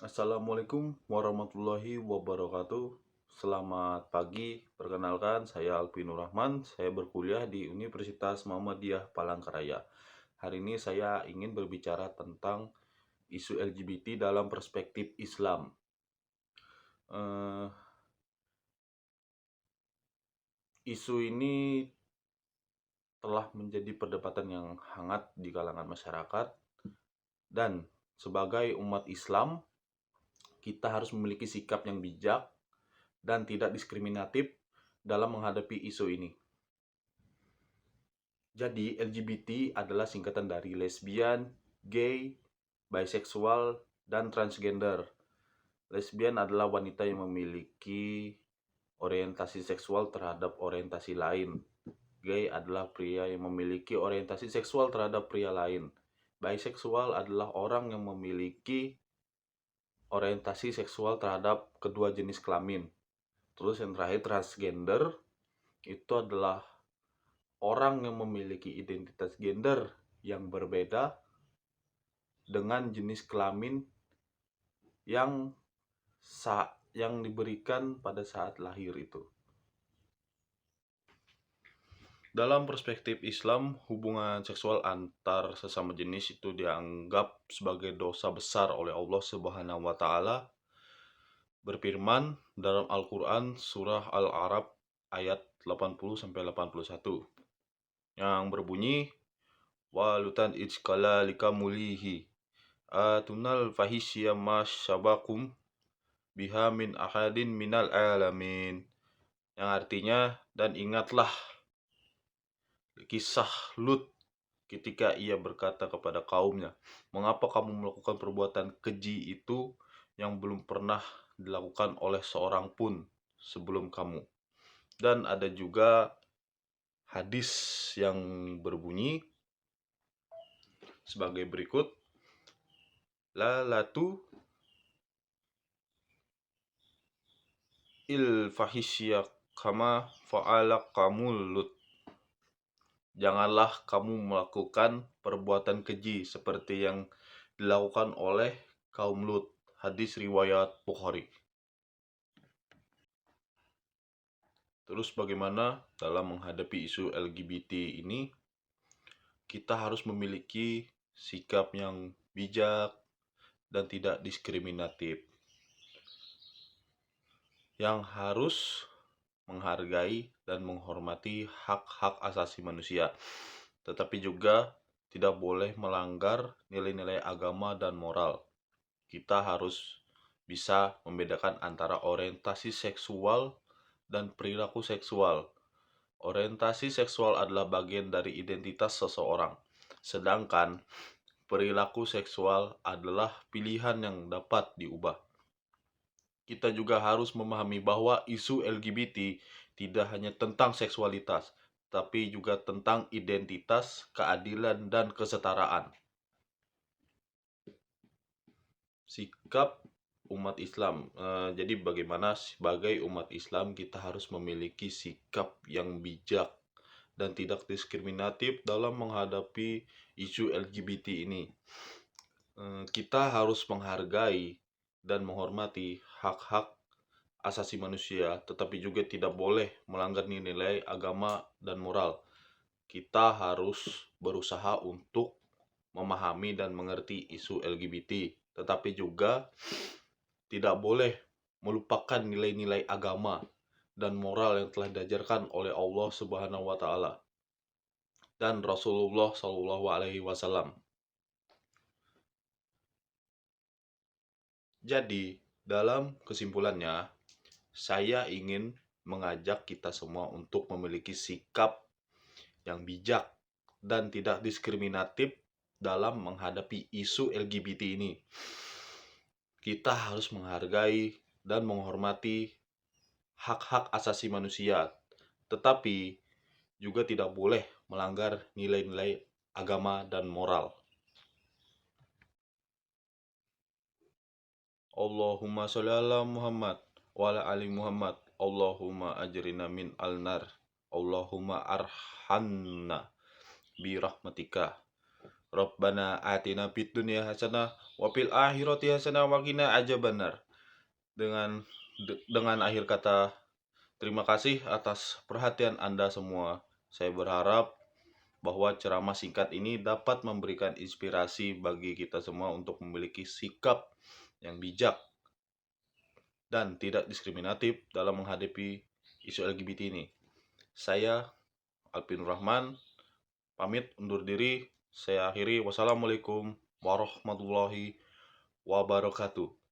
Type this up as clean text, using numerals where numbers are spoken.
Assalamualaikum warahmatullahi wabarakatuh. Selamat pagi, perkenalkan saya Alpi Nur Rahman. Saya berkuliah di Universitas Muhammadiyah Palangkaraya. Hari ini saya ingin berbicara tentang isu LGBT dalam perspektif Islam. Eh, Isu ini telah menjadi perdebatan yang hangat di kalangan masyarakat, dan sebagai umat Islam, kita harus memiliki sikap yang bijak dan tidak diskriminatif dalam menghadapi isu ini. Jadi, LGBT adalah singkatan dari lesbian, gay, bisexual, dan transgender. Lesbian adalah wanita yang memiliki orientasi seksual terhadap orientasi lain. Gay adalah pria yang memiliki orientasi seksual terhadap pria lain. Bisexual adalah orang yang memiliki orientasi seksual terhadap kedua jenis kelamin. Terus yang terakhir, transgender itu adalah orang yang memiliki identitas gender yang berbeda dengan jenis kelamin yang diberikan pada saat lahir itu. Dalam perspektif Islam, hubungan seksual antar sesama jenis itu dianggap sebagai dosa besar oleh Allah Subhanahu wa taala. Berfirman dalam Al-Qur'an surah Al-A'raf ayat 80 sampai 81 yang berbunyi walutan ijkala likamulihi atunal fahisya masyabakum biha min ahadin minal alamin, yang artinya, dan ingatlah kisah Lut ketika ia berkata kepada kaumnya, mengapa kamu melakukan perbuatan keji itu yang belum pernah dilakukan oleh seorang pun sebelum kamu. Dan ada juga hadis yang berbunyi sebagai berikut, la latu il fahisya kama fa'ala kamul Lut, janganlah kamu melakukan perbuatan keji seperti yang dilakukan oleh kaum Lut. Hadis riwayat Bukhari. Terus bagaimana dalam menghadapi isu LGBT ini? Kita harus memiliki sikap yang bijak dan tidak diskriminatif, yang harus menghargai dan menghormati hak-hak asasi manusia, tetapi juga tidak boleh melanggar nilai-nilai agama dan moral. Kita harus bisa membedakan antara orientasi seksual dan perilaku seksual. Orientasi seksual adalah bagian dari identitas seseorang, sedangkan perilaku seksual adalah pilihan yang dapat diubah. Kita juga harus memahami bahwa isu LGBT tidak hanya tentang seksualitas, tapi juga tentang identitas, keadilan, dan kesetaraan. Sikap umat Islam. Jadi bagaimana sebagai umat Islam kita harus memiliki sikap yang bijak dan tidak diskriminatif dalam menghadapi isu LGBT ini. Kita harus menghargai dan menghormati hak-hak asasi manusia, tetapi juga tidak boleh melanggar nilai agama dan moral. Kita harus berusaha untuk memahami dan mengerti isu LGBT, tetapi juga tidak boleh melupakan nilai-nilai agama dan moral yang telah diajarkan oleh Allah Subhanahu wa taala dan Rasulullah Shallallahu alaihi wasallam. Jadi, dalam kesimpulannya, saya ingin mengajak kita semua untuk memiliki sikap yang bijak dan tidak diskriminatif dalam menghadapi isu LGBT ini. Kita harus menghargai dan menghormati hak-hak asasi manusia, tetapi juga tidak boleh melanggar nilai-nilai agama dan moral. Allahumma sholli ala Muhammad wa ala ali Muhammad. Allahumma ajrina min al-nar. Allahumma arhamna bi rahmatika. Rabbana atina fid dunya hasanah wa fil akhirati hasanah wa qina adzabannar. Dengan akhir kata terima kasih atas perhatian Anda semua. Saya berharap bahwa ceramah singkat ini dapat memberikan inspirasi bagi kita semua untuk memiliki sikap yang bijak dan tidak diskriminatif dalam menghadapi isu LGBT ini. Saya Alpin Rahman pamit undur diri. Saya akhiri. Wassalamualaikum warahmatullahi wabarakatuh.